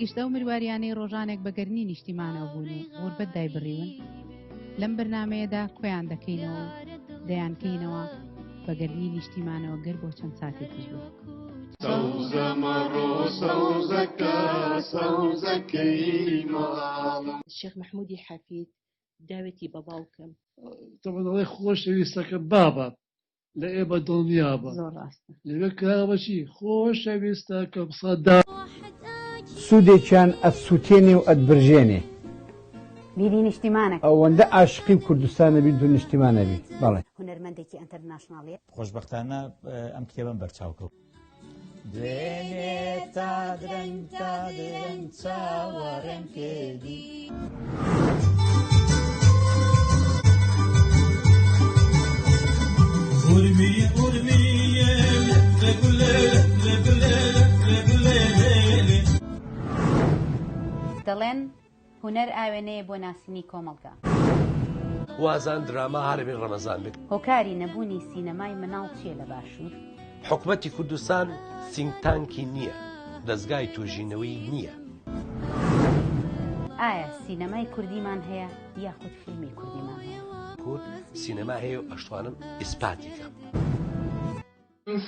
گشتە و مروariانەی ڕۆژانێک بەگەرنی نیشتیمانەوە بوون و غوربەت دایبڕیون لەم بەرنمەیەدا خۆیان دەکەینەوە و دەیانکەینەوە بەگەرنی نیشتیمانەوە گەر بۆ چەند ساتێکیش بوو. سەوزە مەڕۆ سەوزەکە سەوزەکەی ماڵم. شێخ محمودی حەفید داوێتی بە باوکم دەڵێ خۆشەویستەکە بابە لە ئێمە دڵنیا بە زۆر ڕاستە لەوێ کراوەچی خۆشەویستەکە بسەدا سوودێکیان ئەسووتێنێ و ئەتبرژێنێ بیری نیشتیمانە ئەوەندە عاشقی کوردستانە بین و نیشتیمانەبی بەڵێ هونەرمەندێکی ئەنتەرناشناڵیە. خۆشبەختانە ئەم کتێبم بەرچاوکەوت. دوێنێ تا درەنگ چاوەڕێم کردی. دەڵێن هونەر ئاوێنەیە بۆ ناسینی کۆمەڵگە. وازان دراما هەرێمی ڕەمەزان بێت. هۆکاری نەبوونی سینەمای مناڵ چیە لە باشوور؟ حکومەتی کوردستان سینگتانکی نییە، دەستگای توژینەوەی نییە. ئایا سینەمای کوردیمان هەیە یاخود فیلمی کوردیمان هەیە؟ کورد سینەما هەیە و ئەشتوانم ئیسپاتی کەم.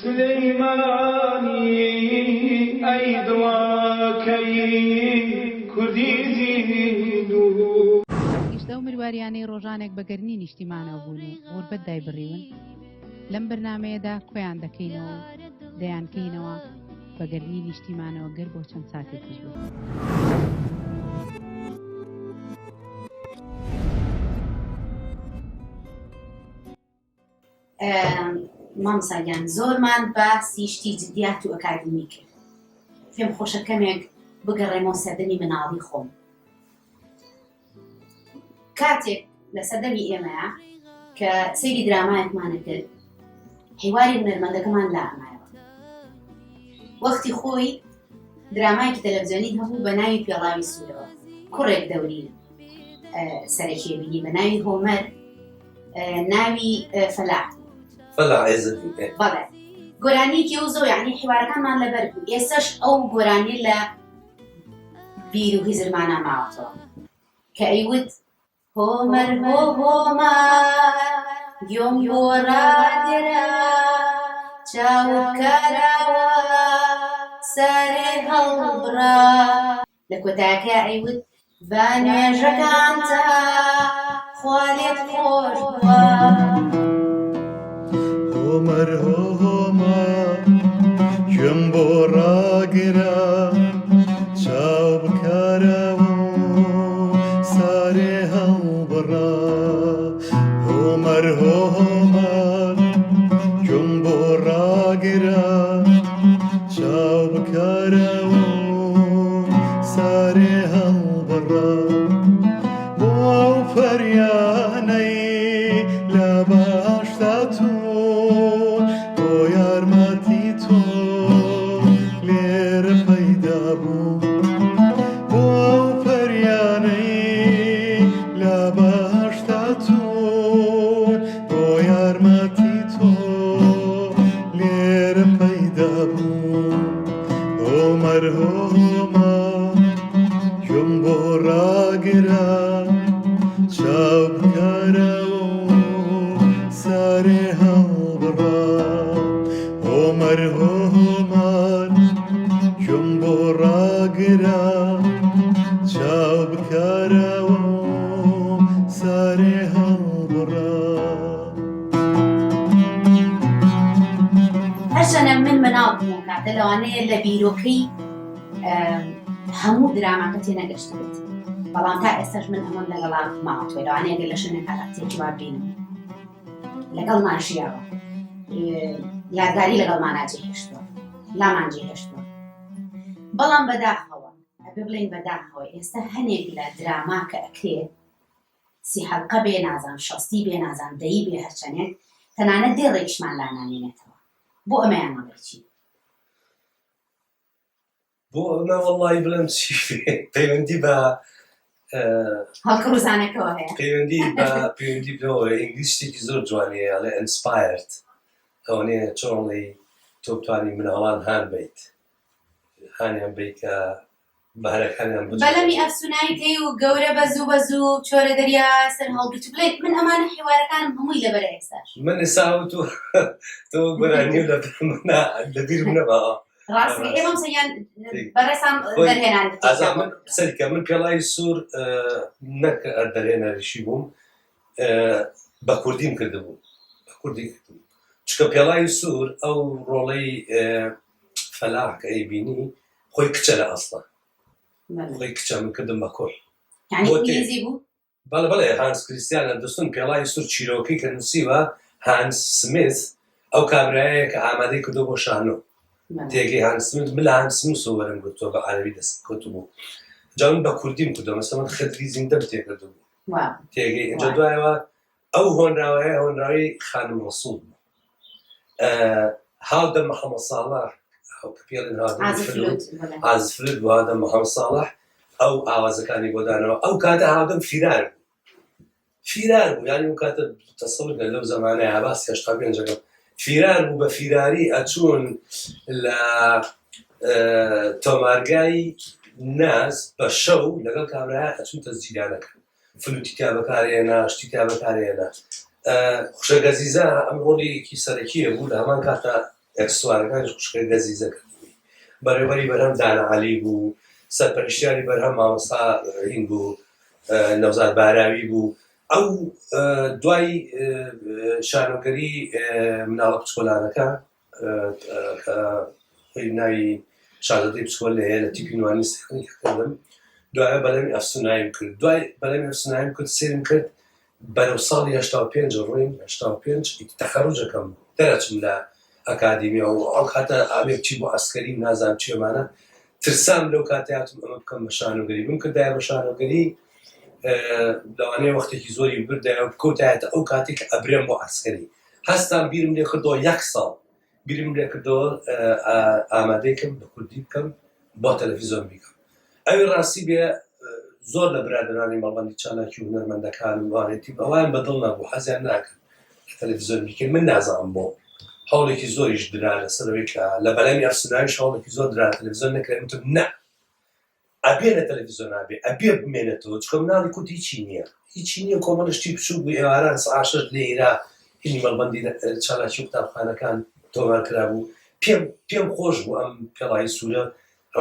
سلەیمانی ئەی دڵاکەی کوردی زین و گشتە و مروariانەی ڕۆژانێک بەگەرنی نیشتیمانەوە بوون و غوربەت دایبڕیون لەم بەرنمەیەدا خۆیان دەکەینەوە و دەیانکەینەوە بەگەرنی نیشتیمانەوە گەر بۆ چەند ساتێکیش بوو. مامساگیان زۆرمان باسی شتی جدیات و ئەکادمی کرد. پێم خۆشە کەمێک بگەڕێمەوە سەردەمی مناڵی خۆم. کاتێک لە سەردەمی ئێمەیە کە سەیری درامایەکمانە کرد هێواری هونەرمەندەکەمان لا ئەمایەوە. وەختی خۆی درامایەکی تەلەڤیزیۆنی هەبوو بە ناوی پێڵاوی سوورەوە. کوڕێک دەوری سەرەکیە بینی بە ناوی هۆمەر ناوی فەلاح بەڵێ گۆرانیەکی ئەو زۆر یعنی حیوارەکانمان لەبەر بوو. ئێستاش ئەو گۆرانی لە بیر و هیزرمانە ماوەتەوە کە ئەیوت هۆمەر هۆ هۆمەر گوێم بۆ ڕادێرە چاوکارەوە سەرێ هەڵبڕا. لە کۆتاییەکە ئەیوت با نوێژەکانتە خوا لێت خۆش بووە. هۆمەر هۆمەر گوێم بۆ ڕاگرە چاو بکارەوە سارێ هەڵبڕا. هۆمەر هۆمەر گوێم بۆ ڕاگرە چاو بکارەوە سارێ هەڵبڕا. بۆ ئەو فەریانەی لە باشدا تۆ بۆ یارمەتی تۆ لێرە پەیدا بوو. بۆ ئەو فەریانەی لە باشدا تۆ بۆ یارمەتی تۆ لێرە پەیدا بوو. هۆمەر هۆمەر گوێم بۆ ڕاگرە چاو بکارەوە سارێ هەڵبڕا. هۆمەر هۆمەر گوێم بۆ ڕاگرە چاو بکارەوە سارێ هەڵبڕا. هەرچەنە من مناڵ بووم کاتە لەوانەیە لە بیرۆکەی هەموو دراماکە تێنەگەشتێت، بەڵام تا ئێستاش من ئەمەم لەگەڵا ماوەتوێ لەوانەیە گەر لە شوێنێک کاتێکی وا بینم لەگەڵ ناشیاوە یادگاری لەگەڵمان ناجێهێشتووە لامان جێهێشتووە. بەڵام بەداخەوە ئەبێ بڵێن بەداخەوە ئێستا هەنێک لە دراما کە ئەکرێت سی حەڵقە بێ نازان شەستی بێ نازان دەیی بێ هەرچەنێک تەنانەت دێڕێکیشمان لا نامێنێتەوە. بۆ ئەمەیان مەڵێکی بۆ ئەمە وەڵڵاهی بڵێم چی پەیوەندی بە هەڵکە ڕووزانەکەەوە هەیە پەیوەندی بەوە ئینگلیز شتێکی زۆر جوانەیە ئەڵێ ئینسپایرد ئەوەنێ چۆنڵی تۆ بتوانی مناڵان هان بیت هانیان بیت کە بەهارەکانیان بەلەمی ئەفسونایی کەی و گەورە بەزوو چۆرە دەریا سەر هەڵگرت بڵێت من ئەمانە حیوارەکانم هەمووی لەبەرە ئێستاش من ئێساوت و تۆ گۆرانی لەبیر نەبا ڕاستی ئێمەم سەیان بەڕێسان دەرهێنان من سەریکە من پێڵای سوور نەک دەرهێنەریشی بووم بە کوردیم کردبوو بە کوردی کردبوو چکە پێڵای سوور ئەو ڕۆڵەی فەلاح کە ئەیبینی خۆی کچە لە ئەسڵە خۆی کچە من کردم بە کوڕ ئینگلیزی بوو بەڵێ هانس کریستیانە دەستون پێڵای سوور چیرۆکەی کە نووسیوە هانس سمیت ئەو کابرایەیە کە ئامادەی کردو بۆ شانۆ تێگەی هانس سمیت من لە هانس سمیت وەرم گرتووە بە عەرەبی دەست کەوتبوو جا من بە کوردیم کردووە مەسەڵەن خەتری زیندەم تێکردو بوو تێگەی اینجا دوایەوە ئەو هۆنراوەیە هۆنراوی خانم ڕەسوڵ بوو هاودە محەممەد ساڵح ئازفلت بۆ هادە محەممەد ساڵح ئەو ئاوازەکانی بۆدانەوە ئەو کاتە هاودەم فیرار بوو یانی ئەو کاتە تەسەڵکە لەو زەمانەیە ئاباس هێشتا پێنجەکەم فیرار بوو بە فیراری ئەچوون لە تۆمارگای ناز بە شەو لەگەڵ کابرایە ئەچوون تەزجیلانەکە فلوتی تا بەکارهێنا شتی تا بەکارهێنا خوشە گەزیزە ئەم ڕۆڵێکی سەرەکیە بوو لە هەمان کاتە ئەکسوارەکانیش خوشکە گەزیزە کردبووی بەڕێوەری بەرهەم دانا عەلی بوو سەرپەرشتیاری بەرهەم مامۆستا هین بوو نەوزاد باراوی بوو ئەو دوای شانۆگەری مناڵە پچکۆلانەکە خۆی ناوی شازادەی پچکۆل لەهەیە لە تیپی نوانیستەکەردم دوایە بەلەمی ئەفسوناییم کرد دوای بەلەمی ئەفسوناییم کرد سێرم کرد بەرەو ساڵی 85 ڕۆین 85 تەخەڕوجەکەم دەرەچم لە ئەکادیمیە و ئەو کاتە ئامێ چی بۆ ئەسکەری نازانم چێمانە ترسام لەو کاتیاتم ئەمە بکەم بە شانۆگەری بم کردایە بە شانۆگەری لەوانەیە وەختێکی زۆری بردایە کۆتایەتە ئەو کاتێک ئەبرێم بۆ ئەسکەری هەستان بیرم لێ کردەوە 1 ساڵ بیرم لێ کردەوە ئامادەیکەم بە کوردی بکەم بۆ تەلەڤیزۆن بیکەم ئەوی ڕاستی بێ زۆر لە برادرانی مەڵبەندی چالاکی هونەرمەندەکان وانێتی ئەوان بەدڵ نەبوو حەزیان ناکرد تەلەڤیزۆن بیکەن من نازانم بۆ هەوڵێکی زۆریش درا لەسەرەوەی کە لە بەلەمی ئەفسوناویش هەوڵێکی زۆر درا تەلەڤیزۆن نەکرێت وتم نە ئەبێ لە تەلەڤیزۆن نابێ ئەبێ بمێنێتەوە چکە مناڵی کووت هیچی نییە کۆمەڵشتی بچوو بوو ئێواران سعاشت لێ ئێرا هینی مەڵبەندی چالاکی قوتابخانەکان تۆمار کرابوو پێم خۆش بوو ئەم پێڵایی سوورە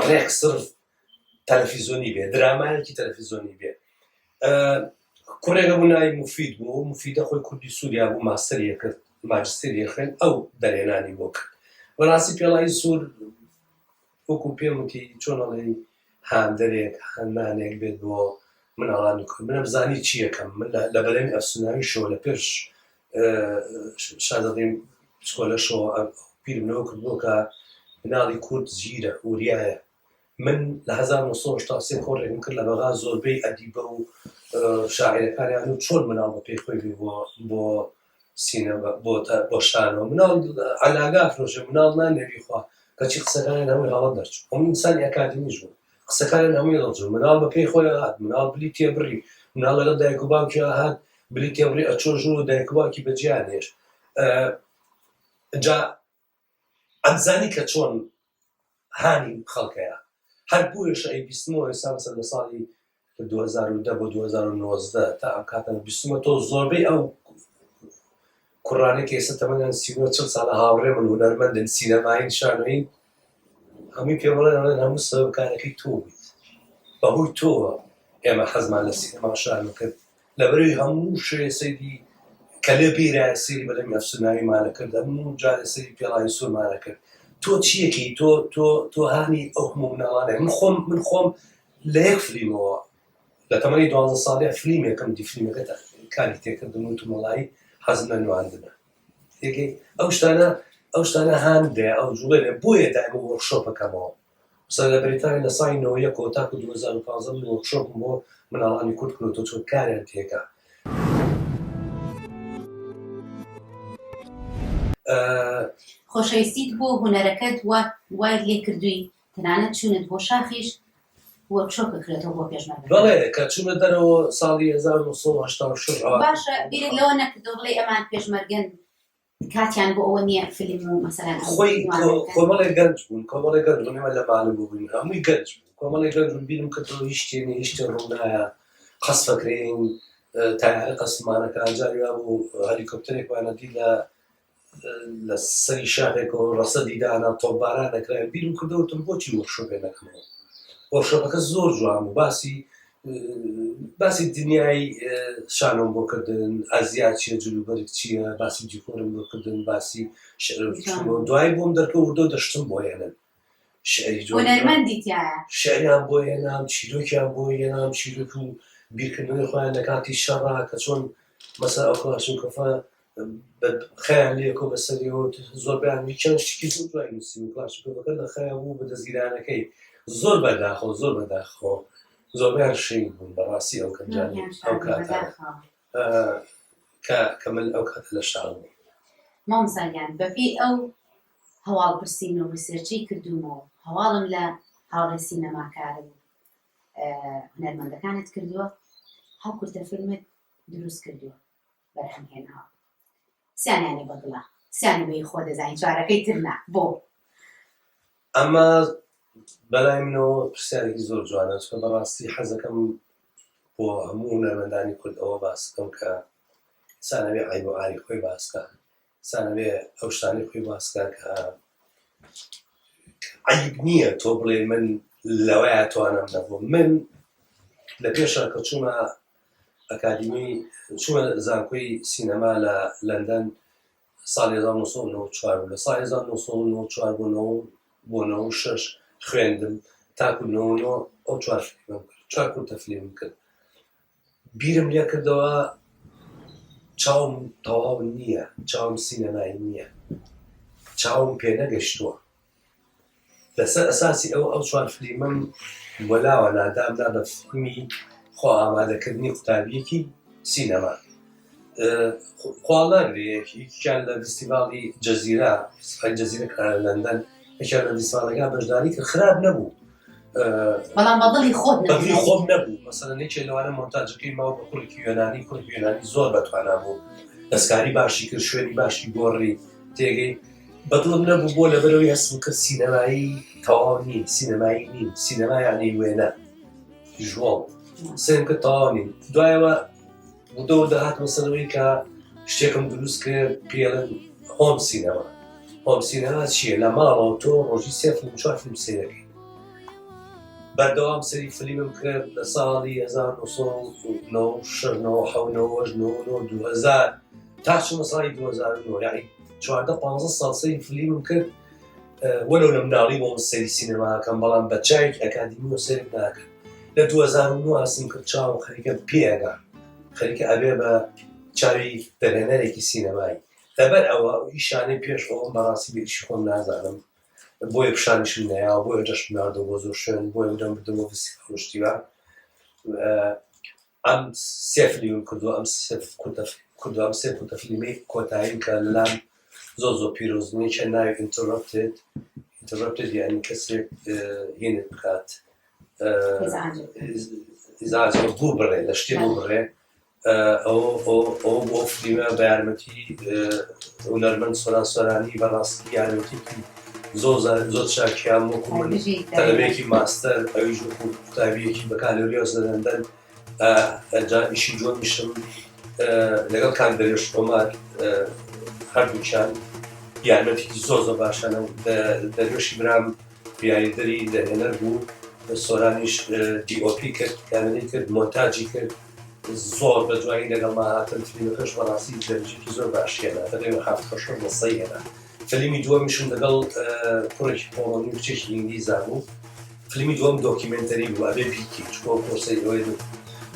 ڕێک سرف تەلەڤیزۆنی بێ درامایەکی تەلەڤیزۆنی بێ کوڕێکە بوو ناوی مفید بوو مفیدە خۆی کوردی سووریا بوو ماستەریە کرد ماجستێری خوێن ئەو دەرهێنانی بۆ کرد بەڕاستی پێڵایی سوور وەکو پێم وتی چۆنەڵێ هاندەرێک هەنانێک بێت بۆ مناڵانی کورد منە بزانی چی یەکەم من لە بەلەمی ئەفسوناوی شۆ لە پێش شازادەی پچکۆلە شۆ پیرمنەوە کردبوو کە مناڵی کورد زیرە وریایە من لە 1970 کۆڕێکم کرد لە بەغا زۆربەی ئەدیبە و شاعیرەکانیان و چۆن مناڵ بە پێی خۆی بۆ سینەما بۆ شانەوە مناڵ عەلاگا فرۆژە مناڵ نانێوی خوا کەچی قسەکانیان هەمووی هەڵە دەرچوو ئەم ئینسانی ئەکادمیش بوو قسەکانیان هەمووی دەڵچوو مناڵ بە پێی خۆی هات مناڵ بلی تێبڕی مناڵ لەگەڵ دایک و باوکی هات بلی تێبڕی ئەچۆ ژوور و دایک و باوکی بەجیانێش جا ئەمزانی کە چۆن هانی خەڵکەیە هەر بوویشە ئەی بیستمەوە ئێستا مەسەڵەن لە ساڵی 2010 بۆ 2019 تا ئەم کاتەمە بیستمە تۆ زۆربەی ئەو کوڕانێک ئێستا تەمەنیان 40 ساڵە هاوڕێ من هونەرمەندن سینەماین شانۆین هەمووی پێ بڵێن هەموو سەبەبکارەکەی تۆ بوویت بەهۆی تۆوە ئێمە حەزمان لە سینەما شانۆ کرد لەبەرەوەی هەموو شوێ سەیری کە لێ بیرایە سەیری بەلەمی ئەفسوناویمانە کرد هەموو جارێ سەیری پێڵاوی سوورمانە کرد تۆ چیەکەی تۆ هانی ئەو هەموو مناڵانەیە من خۆم لە یەک فلیمەوە لە تەمەنی 12 ساڵەیە فلیمێکم دی فلیمەکە کاری تێکردم و تومەڵایی حەزم لە نواندنە ئەو شتانە هاندێ ئەو جوڵێنێ بۆیە دایمە وەرکشۆپەکەمەوە مثلا لە بریتانی لە ساڵی 91 تاکو 2015 من وەرکشۆپم بۆ مناڵانی کورد کردوتە چۆن کاریان تێکا خۆشەویستیت بۆ هونەرەکەت وای لێ کردووی تەنانەت چوونت بۆ شاخیش وەرکشۆپ بکرێتەوە بۆ پێشمەرگە بەڵێ کە چوونە دەرەوە ساڵی 1986 باشە بیرت لەوە نەکردەوە بڵێ ئەمان پێشمەرگەن کاتیان بۆ ئەوە نییە فیلم و مەسەلەن خۆی کۆمەڵێ گەنج بوون کۆمەڵێ گەنج بوون ئێمە لە ماڵم بووین هەمووی گەنج بوون کۆمەڵێک لە بیرم کردەوە هیچ شتێنی هیچ شتێن ڕوو نایە قەس فەکرین تایارە قەسمانەکە ئەنجاری وا بوو هەلیکۆپتەرێک وانەدی لە سەری شارێکەوە ڕەسەدی دانا تۆپباران دەکرا بیرم کردەوەتم بۆچی وەرکشۆپێ نەکەمەوە وەرکشۆپەکە زۆر جوان بوو باسی دنیای شانۆم بۆ کردن ئازیا چیە جلوبەرگ چییە باسی دیکۆرم بۆ کردن باسی دوای بۆم دەرکەوت وردە دەشتم بۆ هێنن هونەرمەندی تایە شعریان بۆ هێنام چیرۆکیان بۆ هێنام چیرۆک و بیرکردنەوەی خۆیان لە کاتی شەڕا کە چۆن مەسەر ئەو کلاشنکۆفە خەیان لێکۆ بەسەریەوە زۆر بەیان چەند شتێکی زۆر دوای نووسی و کلاشنکۆفەکە لە خەیان بوو بە دەستگیرانەکەی زۆر بەداخۆ زۆربیان شەید بوون بەڕاستی ئەو کەنجانی ئەو کاتە کە من ئەو کاتە لە شار بووم مامۆستاگیان بەپێی ئەو هەواڵپرسین و ریسێرچەی کردومەوە هەواڵم لە هاوڕێی سینەماکار و هونەرمەندەکانت کردووە هەو کورتە فیلمت دروست کردووە بەرهەمهێناوە سیانیانی بەدڵە سیانی بەی خۆ دەزانین چارەکەی ترنا بۆ ئەمە بەلای منەوە پرسیارێکی زۆر جوانە چکە بەڕاستی حەزەکەم بۆ هەموو هونەرمەندانی کورد ئەوە باسکەم کە سانەوێ عیب و ئاری خۆی باسکە سانەوێ ئەو شتانی خۆی باسکە کە عیب نییە تۆ بڵێ من لەوەیە توانم نەبوو من لە پێشە کە چوومە ئەکادیمی چوومە زانکۆی سینەما لە لەندەن ساڵی 1994 بوو لە ساڵی 1994 بۆ 96 خوێندم تاکو 99 ئەو چوار کورتە فیلمم کرد بیرم لێ کردەوە چاوم تەواو نییە چاوم سینەمایی نییە چاوم پێ نەگەشتووە لەسەر ئەساسی ئەو چوار فیلمم وەلاوە نادامدا بە فیلمی خۆ ئامادەکردنی قوتابیەکی سینەما خواڵەرێکیان لە فستیڤاڵی جەزیرە جەزیرە لەندەن یەکێک لە فستیڤاڵەکە بەشداری کرد خراپ نەبوو بەڵام بەدڵی خۆم نەبوو مەسەڵەن یەکێک لەوانە مۆنتاژەکەی ماوە بە کوڕێکی یۆنانی زۆر بەتوانا بوو دەستکاری باشی کرد شوێنی باشی گۆڕی تێگەی بەدڵم نەبوو بۆ لەبەرەوەی هەستم کرد سینەمایی تەواو نین سینەمایی نین سینەما یانی وێنە ژوڵ سێم کرد تەواو نین دوایەوە بودەوە دەهات مەسەلەوەی کە شتێکم دروست کرد پێڵن هۆم سینەما چییە لە ماڵەوە تۆ ڕۆژی 3 فیلم 4 فیلم سێرەکەی بەردەوام سەری فیلمم کرد لە ساڵی 1996 تا چوومە ساڵی 2009 یعنی 14-15 ساڵ سەری فیلمم کرد وەلو لە مناڵی بۆ سەری سینەماکەم بەڵام بە چایەک ئەکادیمیەوە سەرم ناکرد لە 2009 هەستم کرد چاوم خەریکە پێگا خەریکە ئەبێ بە چاوی دەرهێنەرێکی سینەمایی لەبەر ئەوە ئیشانەی پێش ئەوم بەڕاستی بێشی خۆم نازانم بۆیە پیشانیشم نەیاوە بۆیە دەشت ناردەوە بۆ زۆر شوێن بۆیە ودەم بدەمەوە فستیڤاڵ ئەم سێ فیلمم کردووە ئەم سێ کورتە فیلمی کۆتایی کە لەلام زۆر پیرۆزبوونی کە ناوی ئینتەرڕەپتێد یعنی کەسێک هێنت بکات ئیزعاجەکە بوو بڕێ لە شتێ بوو بڕێ ئەو بۆ فیلمە بە یارمەتی هونەرمەند سۆرانی بەڕاستی یارمەتێکی زۆر شاکیان وەکو من تەلەبێکی ماستەر ئەویش وەکو قوتابیەکی بە کالۆریۆس لە لەندەن ئەنجام ئیشی جۆن میشم لەگەڵ کاندەرێش کۆمار هەردووکیان یارمەتێکی زۆر باشانە دەروێشی برام یاریدەری دەرهێنەر بوو سۆرانیش دیۆپی کرد کارەی کرد مۆنتاژی کرد زۆر بە دوایی لەگەڵما هاتن فیلمەکەش بەڕاستی دەرەجێکی زۆر باشیێنە دەبێت 7 بەسەیێنە فیلمی دووەمیشم لەگەڵ کوڕێکی پۆڵۆنی و کچێکی ئینگلیزا بوو فیلمی دووەم دۆکیمنتەری بوو ئەبێ پیکی چکۆ پرسەی ئەوەی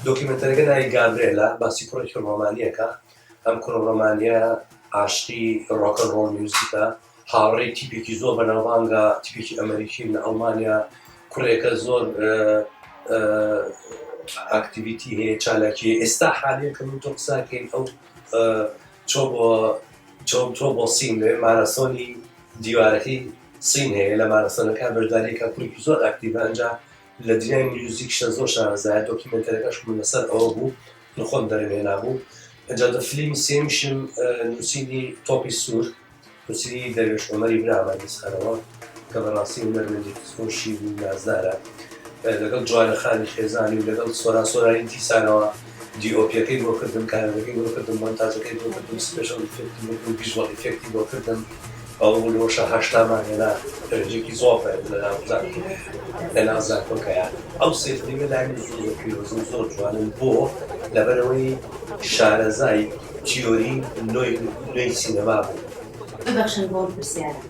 دۆکیمنتەرەکە ناوی گابرێلە باسی کوڕێکی ڕۆمانیەکە ئەم کوڕە ڕۆمانیە عاشقی ڕۆکن ڕۆڵ میوزیکە هاوڕێی تیپێکی زۆر بەناوبانگە تیپێکی ئەمریکی لە ئەڵمانیا کوڕێکە زۆر ئاکتیڤیتی هەیە چالاکی ئێستا حالەیە کە من تۆ قساکەین ئەو چۆ بۆ سین لێ مارەسۆنی دیوارەکەی سین هەیە لە مارەسۆنەکان بەشداریەکە کوڕێکی زۆر ئاکتیڤە ئەنجا لە دنیای میوزیک شە زۆر شارەزایە دۆکیمنتەرەکەش من لەسەر ئەوە بوو خۆم دەرهێنا بوو ئەنجا لە فیلمی سێمیشم نووسینی تۆپی سوور نووسینی دەروێش عومەری برامە دیسانەوە کە بەڕاستی هونەرمەندێکی زۆر شیر و نازدارە لەگەڵ جوانەخانی خێزانی و لەگەڵ سۆرانی دیسانەوە دیۆپیەکەی بۆ کردم کارەکەی بۆ کردم مۆنتاژەکەی بۆ کردم سپێشەڵ ئیفێکتی بۆ کردم ڤیژوەڵ ئیفێکتی بۆ کردم ئەو لۆشە 8مان هێنا دەرەجێکی زۆر لە نازانکۆکەیان ئەو سێ فیلمە لای زۆر پیرۆز و زۆر جوانن بۆ لەبەرەوەی شارەزای تیۆری نوێی سینەما بوو. ببەخشن بۆ پرسیارە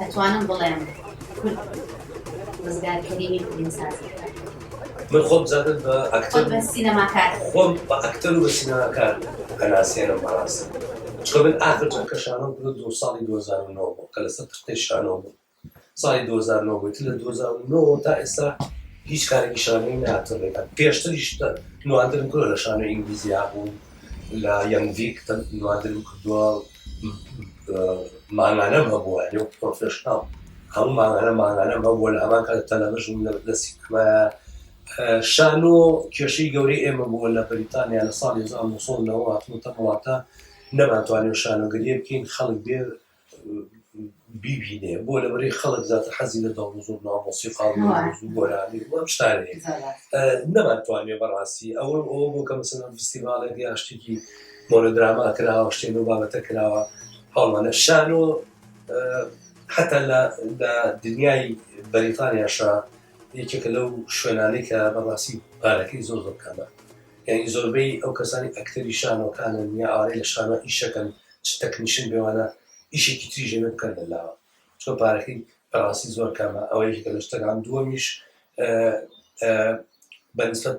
ئەتوانم بڵێم کورد ڕزگار کەریمی فیلمسازی من خۆم زادت بە ئەکتەر بە سینەماکار خۆم بە ئەکتەر و بە سینەماکار هەناسیێنم بەڕاستە چکە من ئاخر جەمکە شانۆم کرد دو ساڵی 2009 بوو کە لەسەر تختەی شانۆ بوو ساڵی 2009 بوویت لە 2009 تا ئێستا هیچ کارێکی شانۆی نهاتڕێکە پێشتریش نوادرم کردووە لە شانۆی ئینگلیزیا بوو لە یەنگڤیک نوادرم کردووە مانگانەم هەبووە یعنی پرۆفێشناڵ هەموو مانگانەم هەبووە لە هەمان کاتە تەلەڤیژن لە سینەمایە شانۆ کێشەی گەورەی ئێمە بووە لە بەریتانیا لە ساڵی 1990 هاتووەتە وڵاتە نەماتوانێت شانۆگەریە بکەین خەڵک بێ بیبینێ بۆ لەبەرەی خەڵک زیاتر حەزی لە دەوڵ مۆسیقا و گۆرانی وەم شتانەیە نەماتوانێت بەڕاستی ئەوە بۆ کە مەسەڵەن فستیڤالێک یا شتێکی مۆنۆدراما کراوە شتێن و بابەتە کراوە هەڵمانە شانۆ حتا لە دنیای بەریتانیاشە یەکێکە لەو شوێنانەی کە بەڕاستی پارەکەی زۆر کەمە یعنی زۆربەی ئەو کەسانی ئەکتەری شانۆکانن یا ئاوارەی لە شانۆ ئیشەکەن چ تەکنیشن بێوانە ئیشێکی تریژێنە بکەن لەلاوە چۆن پارەکەی بەڕاستی زۆر کەمە ئەوە یەکێکە لە شتەکان دووەمیش بەنسبەت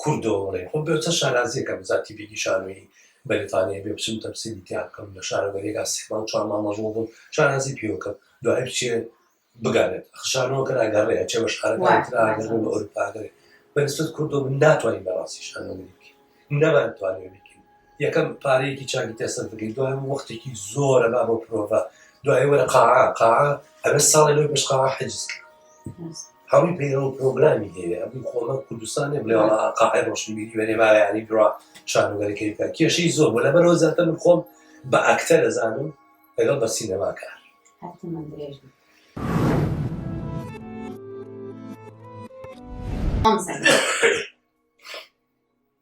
کوردەوە بڵێ خۆ بێ چە شارازیەکە بزاتی بێکی شانۆیی بەریتانیا بێ بچم تەمسیلی تیا بکەم لە شارەگەریەکە سێمان 4 مانگە بووم شارازی پێوەکەم دوای بچێ بگانێت شانۆکە ئاگەڕێە چێ بە شارەکان تر ئاگەڕێ بە ئەوروپاگەڕێ بەنسبەت کوردۆ من ناتوانین بەڕاستی شانۆگەری بکەین نەمانتوانێت بکەین یەکەم پارەیەکی چاکی تێسەر بکەین دوای وەختێکی زۆرە با بۆ پرۆڤە دوای وەرە قاعە ئەمە ساڵی لەوەی بەش قاعە حجز هەمووی پەیڕەوە پرۆگرامی هەیە ئەبووی خۆمە کوردستانێ بڵێ وەڵا قاعەی ڕۆشنبیری وێنێ مایانی بڕوا شانۆگەریەکەی بکە کێشەی زۆر بۆ لەبەرەوە زیاتر من خۆم بە ئەکتەر دەزانم لەگەڵ بە سینەماکار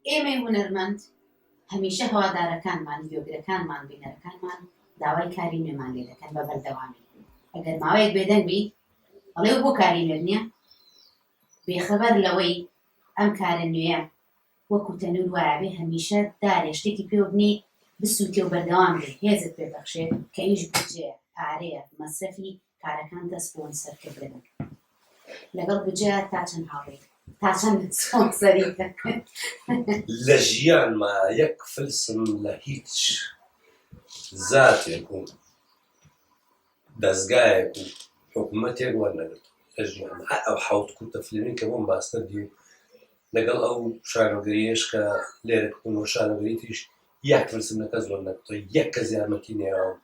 ئێمە هونەرمەند هەمیشە هەوادارەکانمان گوێگرەکانمان بینەرەکانمان داوای کاری نوێمان لێ دەکەن بە بەردەوامی ئەگەر ماوەیەک بێدەنگ بی ئەڵێ بۆ کاری نوێ نییە بێخەبەر لەوەی ئەم کارە نوێیە وەکو تەنور وایە بێ هەمیشە دارێ شتێکی پێ بنی بسووتێ و بەردەوام بێ هێزت پێبەخشێت کە ئیش بجێ پارەیە مەسرەفی کارەکان دەست بۆن سەرکردن لەگەڵ بجێ تا چەند هاوڕێ تا چەند سپۆنسەری دەکەن لە ژیانما یەک فلسم لە هیچ زاتێک و دەستگایەک و حکوومەتێک وەرنەگرت لە ژیانما ئەو حەوت کورتە فیلمین کە بۆم باستر دی و لەگەڵ ئەو شانۆگەریەش کە لێرە کردنەوە شانۆگەری تریش یەک فلسم لە کەس زۆر نەکردەوە یەک کەس یارمەتی نێراوم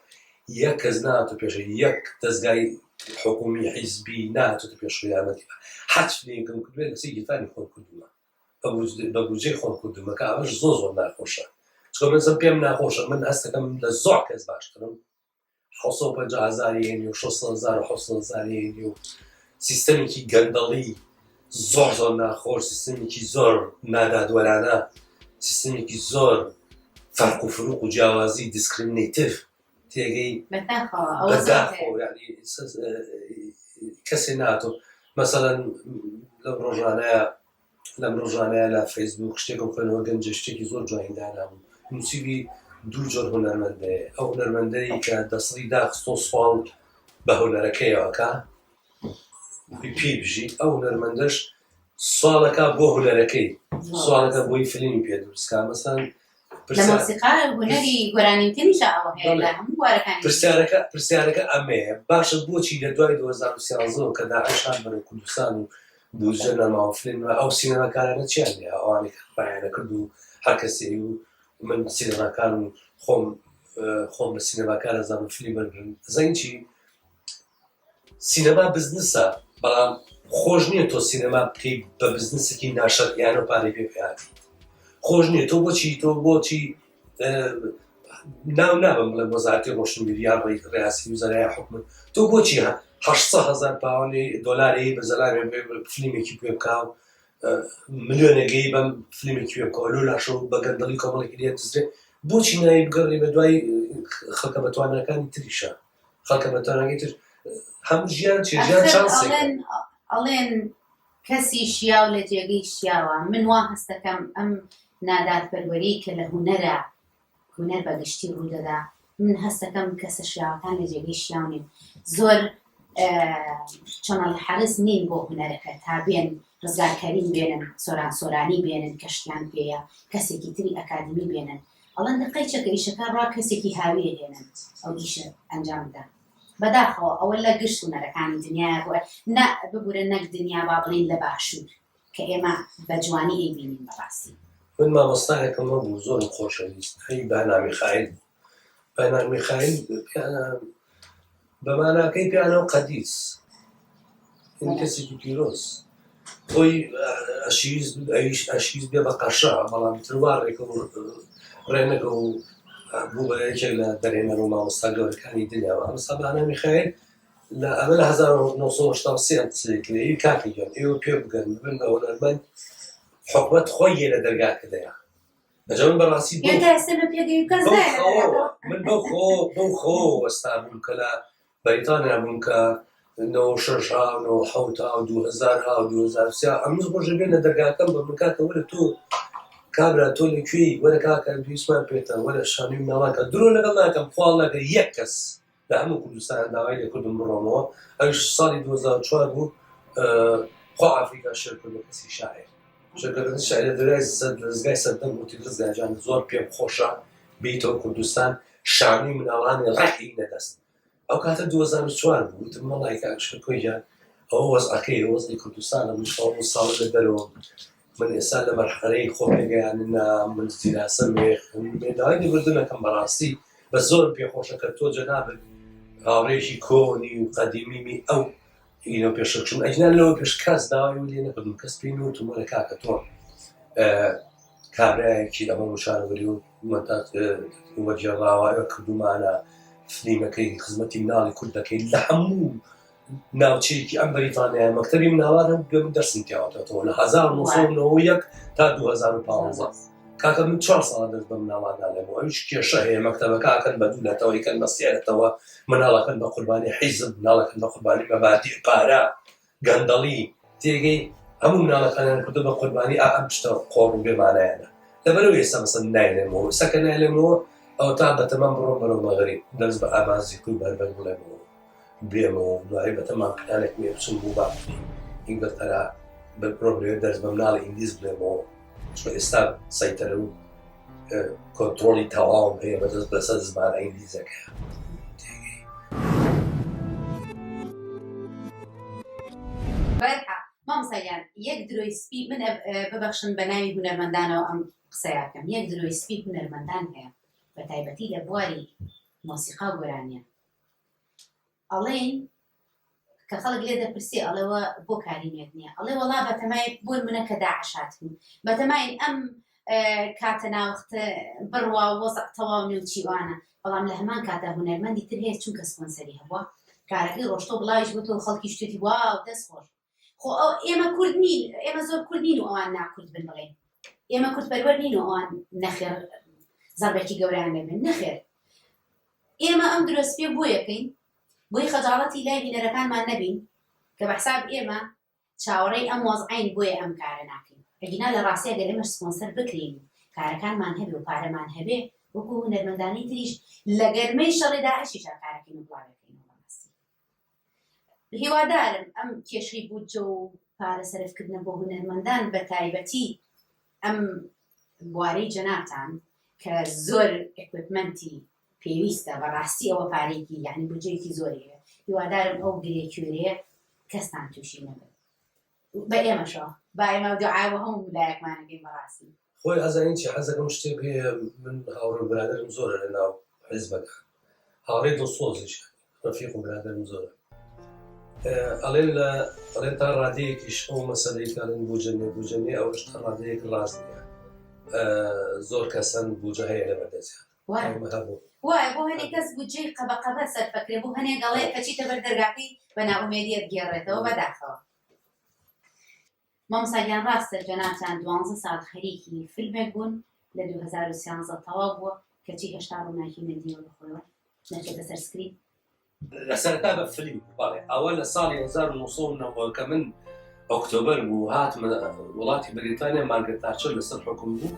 یەک کەس نهاتۆ پێشە یەک دەستگای حکومی حیزبی نهاتۆتە پێش یارمەتی حەج فیلمێکم کردوێ لەسەر گیتاری خۆم کردووە بە بودجەی خۆم کردوومە کە ئەوەش زۆر ناخۆشە چکە من پێم ناخۆشە من هەستەکەم لە زۆر کەس باشترم 750,000 هێنی و 600,000 هێنی و سیستەمێکی گەندەڵی زۆر ناخۆش سیستەمێکی زۆر نادادوەرانە سیستەمێکی زۆر فەرق و فروق و جیاوازی دیسکریمینەیتیڤ تێگەی بەداخۆ یعنی کەسێ ناتۆ مەسەڵەن لەم ڕۆژانەیە لە فەیسبوک شتێکم خوێنەوە گەنجە شتێکی زۆر جوایندانابوو نووسیبی دوو جۆر هونەرمەندەیە ئەو هونەرمەندەی کە دەسڵی داخستۆ سوڵ بە هونەرەکەیەوەکە پێ بژیت ئەو هونەرمەندەش سوالەکە بۆ هونەرەکەی سوالەکە بۆی فیلمی پێ دروستکە مەسەڵەن لە مۆسیقا هونەری گۆرانیوتنیشە ئەوە هەیە لە هەموو وارەکانی پرسیارەکە ئەمەیە باشە بۆچی لە دوای 2013 کە داعشان بەرە کوردستان و بوجە نەماوە فیلمە ئەو سینەماکارانە چیان لێ ئەوانێک ڕایانە کرد و هەر کەسێ و من سینەماکار و خۆم بە سینەماکار ئەزانم فیلم بەرگرن زەین چی سینەما بزنسە بەڵام خۆش نییە تۆ سینەما بکەی بە بزنسێکی ناشەرعیانە و پارەی پێ بهاتی خۆش نییە تۆ بۆچی ناو نابم بڵێ وەزارەتی ڕۆشنبیری یا ڕێاسی وزارای حکومەت تۆ بۆچی 800,000 پاوەندی دۆلاری بە زەلامێ فلیمێکی پێ بکاو ملیۆنێگەی بەم فلیمێکی پێ بکەوە لاشە بە گەندەڵی کۆمەڵێکی لێ دەزرێ بۆچی نایی بگەڕێ بە دوای خەڵکە بەتوانەکانی تریشە خەڵکە بەتوانەکەی تر هەموو ژیان ژیان چانسێکە ئەڵێن کەسی شیاو لە جێگەی شیاوە من وا هەستەکەم ئەم نادادپەروەری کە لە هونەرە هونەر بەگشتی ڕوودەدا من هەستەکەم کەسە شیاوەکان لە جێگەی شیاونین زۆر چۆنەڵ حەرز نین بۆ هونەرەکە تا بێن ڕزگار کەریم بێنن سۆرانی بێنن کەشتیان پێیە کەسێکی تری ئەکادمی بێنن ئەڵەن دقەیچەکە ئیشەکە ڕا کەسێکی هاوێ هێنن ئەو ئیشە ئەنجامدا بەداخەوە ئەوە لە گشت هونەرەکانی دنیای ببورە نەک دنیا با بڵین لە باشوور کە ئێمە بە جوانی ئەیبینین بەڕاستی من مامۆستایەکەم بوو زۆرم خۆشەویست هەی بەنامی خایل بەنامی خایل بەماناکەی پیانەوە قەدیس این کەسێکی پیرۆز خۆی ئەشیز بێ بە قەشە بەڵام تروارێکە ڕێنەکە و بوو بە یەکێک لە دەرێنەر و مامۆستا گەورەکانی دنیاوە ئەمستا بەنامی خایل لە ئەمە لە 1970 سێکلەیی کاتی گەن ئێوە پێ بگەن بن بە هونەرمەند حکومت خۆی لە دەرگاکەدەیە ئەجا من بەڕاستی من بەو خۆ وەستا بووم کە لە بەریتانیا بووم کە 96 ها 97 ها 2000 ها 2003 ئەمروز ڕۆژە بێن لە دەرگاکەم بە من کاتە وەرە تۆ کابرا تۆ لەکوێی وەرە کاکە پێویستمان پێێتە وەرە شانوی مناڵاکە درۆ لەگەڵ ناکەم خواڵ ناکە یەک کەس لە هەموو کوردستان داوای لە کوردم بڕۆمەوە ئەوش ساڵی 2004 بوو خوا ئافریقا شێر کرد بە کەسی شاعر شێرکردنی شاعرە دەرای ڕزگای سەردەم وتی ڕزگارجان زۆر پێم خۆشە بیتەوە کوردستان شانوی مناڵانی ڕەحی نەدەست ئەو کاتە 2004 بوو وتم مەڵای کاکشکە کۆیجان ئەوە وەزعەکەی وەزعی کوردستانە من ساڵ لە دەرەوە من ئێستا لە مەرحەلەی خۆ پێگەیاننا من زیراسە مێداوای لێبوردنەکەم بەڕاستی بە زۆر پێخۆشە کە تۆ جەنابن هاوڕێژی کۆنی و قەدیمیمی ئەو ئینە پێشەچوون ئەجنان لەوە پێش کەس داوای و لێ نەکردم کەس پێی نوتم وەرە کاکە تۆ کابرایەکی ئەمە مشارەوەری و وەجێڕاوایە کردومانە فلیمەکەی خزمەتی مناڵی کوردەکەی لە هەموو ناوچەیەکی ئەم بەریتانیایە مەکتەبی مناڵانە دەرسم تێواتەوە لە 1991 تا 2015 کاکە من 4 ساڵە دەست بە مناڵاندا لێمەوە ئەویش کێشە هەیە مەکتەبەکەکەن بە دوولەتەوە یەکەن بە سیارەتەوە مناڵەکەن بە قوربانی حیزب مناڵەکەن بە قوربانی مەبادی پارە گەندەڵی تێگەی هەموو مناڵەکانیان کردو بە قوربانی ئەم شتە قۆڕ و بێمانایانە لەبەرەوە ئێستا مەسەن نایلێمەوە سەکە نایلێمەوە ئەو تا بەتەمام بڕۆم بەرەو مەغریب دەست بە ئامانزی کوی بەربەر بڵێمەوە بێمەوە دوایی بەتەمان پلانێک مێ بچم بوو باقی ئینگلتەرا بە پرۆبلێ دەست بە مناڵی ئینگلیز بڵێمەوە چۆن ئێستا سەیتەرە و کۆنتڕۆڵی تەواوم هەیە بەدەست بەسەر زمانە ئینگلیزەکە مامسایان یەک درۆی سپی من ببەخشن بە ناوی هونەرمەندانەوە ئەم قسەیاکەم یەک درۆی سپی هونەرمەندان هەیە بە تایبەتی لە بواری مۆسیقا و گۆرانیە ئەڵێن کە خەڵک لێ دەپرسێ ئەڵێوە بۆ کاریمێت نییە ئەڵێ وەڵا بەتەمای بۆ منە کە داعشات بوو بەتەمای ئەم کاتە ناوەختە بڕوا وەزع تەواو نێوچیوانە بەڵام لە هەمان کاتە هونەرمەندی تر هەیە چونکە سپۆنسەری هەبووە کارەکەی ڕۆشتۆ بڵاویش بۆتەوە خەڵکی شتێتی واو دەست خۆش خۆ ئەو ئێمە کورد نین ئێمە زۆر کورد نین و ئەوان ناکورد بن بڵێن ئێمە کوردپەروەر نین و ئەوان نەخێر زەربەکی گەورەیان لێبن نەخێر ئێمە ئەم درۆسپێ بۆ یەکەین بۆی خەجاڵەتی لای بینەرەکانمان نەبین کە بەحساب ئێمە چاوەڕێی ئەم وەزعین بۆیە ئەم کارە ناکەین ئەگینا لە ڕاستیە گەر ئێمە سپۆنسەر بکرین کارەکانمان هەبێ و پارەمان هەبێ وەکو هونەرمەندانی تریش لە گەرمەی شەڕی داعشیشە کارەکەین و بڵاوەکەینەوە بەڕاستی هیوادارم ئەم کێشەی بودجە و پارە سەرفکردنە بۆ هونەرمەندان بە تایبەتی ئەم بوارەی جەنابتان کە زۆر ئێکویپمەنتی پێویستە بەڕاستی ئەوە پارێکی یعنی بودجەیەکی زۆریە هیوادارم ئەو گرێکوێرەیە کەستان تووشی نەبێت بە ئێمەشەوە با ئێمە دوعاوە هەموو ویلایەکمانەکەین بەڕاستی خۆی ئەزانین چی حەزەکەم شتێک هەیە من هاوڕێ برادرم زۆرە لە ناو حیزبەکە هاوڕێی دڵسۆزیش ڕەفیق و برادرم زۆرە ئەڵێن تا ڕادەیەکیش ئەو مەسەلەی کارن بوجەنێ ئەوش تا ڕادەیەک ڕاست نییە زۆر کەسەن بوجە هەیە لە بەردەستیان وایە بۆ هەنێک کەس بودجەی قەبەقەبە سەرفەکرێ بۆ هەنێک گەڵێ کەچیتە بەر دەرگاکەی بە ناومێدیەت گێڕێتەوە بەداخەوە. مامۆستاگیان ڕاستە جەنابتان 12 ساڵ خەریکی فیلمێک بوون لە 2013 تەواو بووە کەچی هێشتا ڕووناکی نەدیوە بەخۆیەوە نەچێتە سەر سکرین. لەسەرتا بە فیلم بەڵێ ئەوە لە ساڵی 1990 کە من ئۆکتۆبەر بوو هاتمە وڵاتی بریتانیا مارگرێت تاچەر لەسەر حکم بوو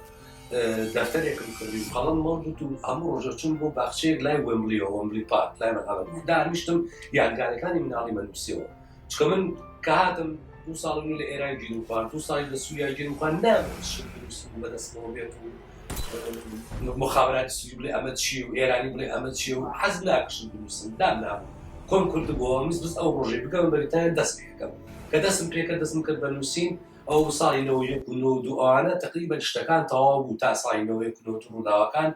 دەفتەرێکم کردی و قەڵەم مەوجود و هەموو ڕۆژە چوون بۆ باخچەیەک لای وێمبلیەوە وێمبلی پارک لای مەهاڵم دانیشتم یادگارەکانی مناڵی مەنووسیەوە چکە من کە هاتم 2 ساڵ لە ئێران گیر و خوارد 2 ساڵی لە سووریا گیر و خوارد نامێت شت بنووسم بەدەستەوە بێت و مخابراتی سووری بڵێ ئەمە چی و ئێرانی بڵێ ئەمە چی و حەز ناکەشم بنووسم دام نابوو کۆم کردبووە بس ئەو ڕۆژێ بگەم بەریتانیا دەست پێکەم کە دەستم پێکرد دەستم کرد بە نووسین ئەو ساڵی 1992 ئەوانە تقریبا شتەکان تەواو بوو تا ساڵی 1992 ڕووداوەکان